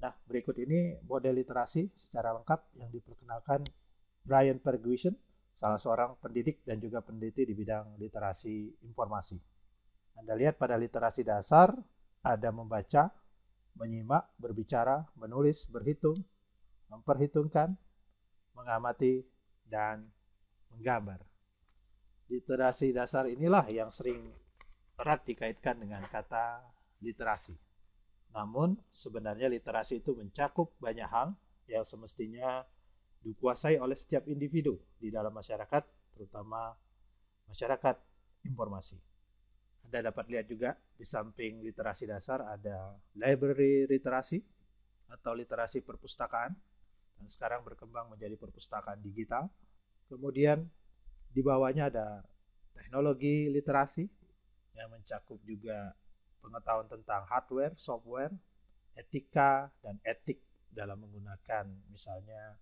Nah, berikut ini model literasi secara lengkap yang diperkenalkan Brian Ferguson, salah seorang pendidik dan juga peneliti di bidang literasi informasi. Anda lihat pada literasi dasar ada membaca, menyimak, berbicara, menulis, berhitung, memperhitungkan, mengamati, dan menggambar. Literasi dasar inilah yang sering erat dikaitkan dengan kata literasi. Namun sebenarnya literasi itu mencakup banyak hal yang semestinya dikuasai oleh setiap individu di dalam masyarakat, terutama masyarakat informasi. Anda dapat lihat juga di samping literasi dasar ada library literasi atau literasi perpustakaan, dan sekarang berkembang menjadi perpustakaan digital. Kemudian di bawahnya ada teknologi literasi yang mencakup juga pengetahuan tentang hardware, software, etika, dan etik dalam menggunakan misalnya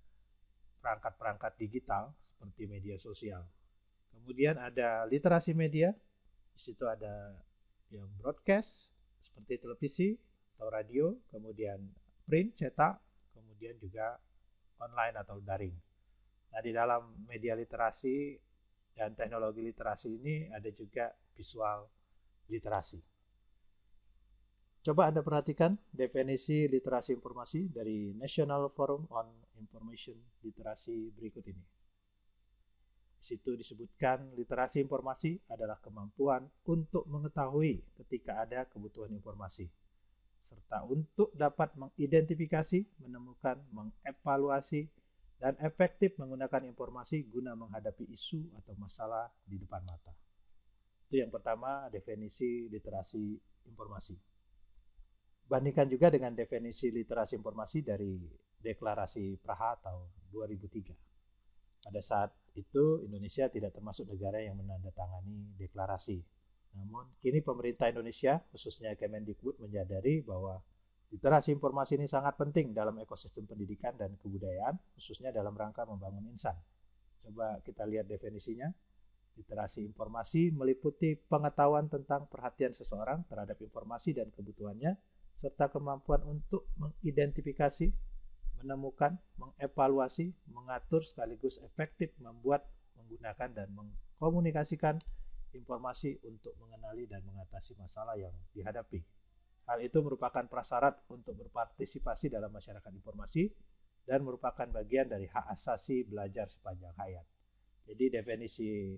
perangkat-perangkat digital seperti media sosial. Kemudian ada literasi media, di situ ada yang broadcast seperti televisi atau radio, kemudian print, cetak, kemudian juga online atau daring. Nah, di dalam media literasi dan teknologi literasi ini ada juga visual literasi. Coba Anda perhatikan definisi literasi informasi dari National Forum on Information Literacy berikut ini. Di situ disebutkan literasi informasi adalah kemampuan untuk mengetahui ketika ada kebutuhan informasi, serta untuk dapat mengidentifikasi, menemukan, mengevaluasi, dan efektif menggunakan informasi guna menghadapi isu atau masalah di depan mata. Itu yang pertama, definisi literasi informasi. Bandingkan juga dengan definisi literasi informasi dari Deklarasi Praha tahun 2003. Pada saat itu Indonesia tidak termasuk negara yang menandatangani deklarasi. Namun kini pemerintah Indonesia, khususnya Kemendikbud, menyadari bahwa literasi informasi ini sangat penting dalam ekosistem pendidikan dan kebudayaan, khususnya dalam rangka membangun insan. Coba kita lihat definisinya. Literasi informasi meliputi pengetahuan tentang perhatian seseorang terhadap informasi dan kebutuhannya, serta kemampuan untuk mengidentifikasi, menemukan, mengevaluasi, mengatur sekaligus efektif membuat, menggunakan, dan mengkomunikasikan informasi untuk mengenali dan mengatasi masalah yang dihadapi. Hal itu merupakan prasyarat untuk berpartisipasi dalam masyarakat informasi dan merupakan bagian dari hak asasi belajar sepanjang hayat. Jadi definisi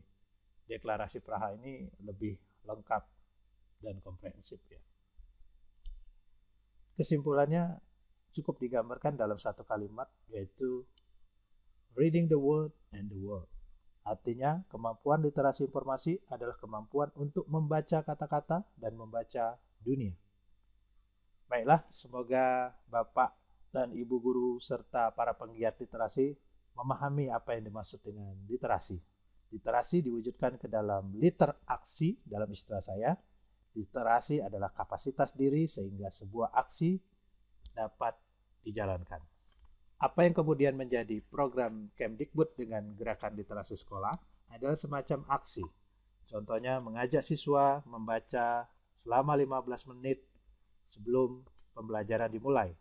Deklarasi Praha ini lebih lengkap dan komprehensif ya. Kesimpulannya cukup digambarkan dalam satu kalimat, yaitu reading the word and the world. Artinya, kemampuan literasi informasi adalah kemampuan untuk membaca kata-kata dan membaca dunia. Baiklah, semoga Bapak dan Ibu guru serta para penggiat literasi memahami apa yang dimaksud dengan literasi. Literasi diwujudkan ke dalam literaksi dalam istilah saya. Literasi adalah kapasitas diri sehingga sebuah aksi dapat dijalankan. Apa yang kemudian menjadi program Kemdikbud dengan gerakan literasi sekolah adalah semacam aksi. Contohnya mengajak siswa membaca selama 15 menit sebelum pembelajaran dimulai.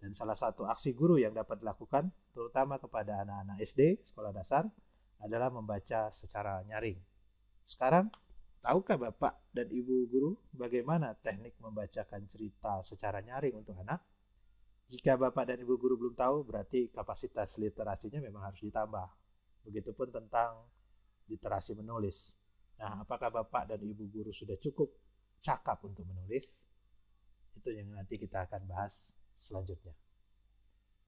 Dan salah satu aksi guru yang dapat dilakukan, terutama kepada anak-anak SD, sekolah dasar, adalah membaca secara nyaring. Sekarang, tahukah Bapak dan Ibu guru bagaimana teknik membacakan cerita secara nyaring untuk anak? Jika Bapak dan Ibu guru belum tahu, berarti kapasitas literasinya memang harus ditambah. Begitupun tentang literasi menulis. Nah, apakah Bapak dan Ibu guru sudah cukup cakap untuk menulis? Itu yang nanti kita akan bahas selanjutnya.